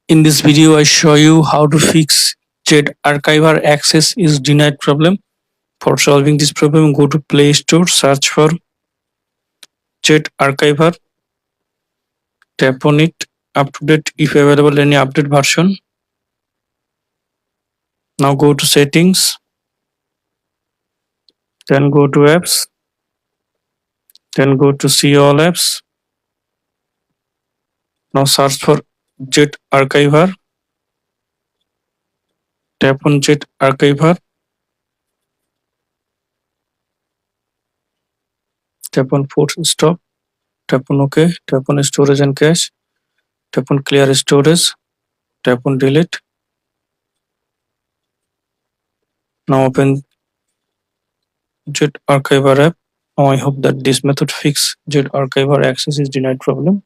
In this video, I show you how to fix Jet Archiver access is denied problem. For solving this problem, go to Play Store, search for Jet Archiver, tap on it, up to date if available any update version. Now go to Settings, then go to Apps, then go to See All Apps. Now search for Jet Archiver, tap on Jet Archiver, tap on Force Stop, tap on OK, tap on Storage and Cache, tap on Clear Storage, tap on Delete. Now open Jet Archiver app. Now I hope that this method fix Jet Archiver access is denied problem.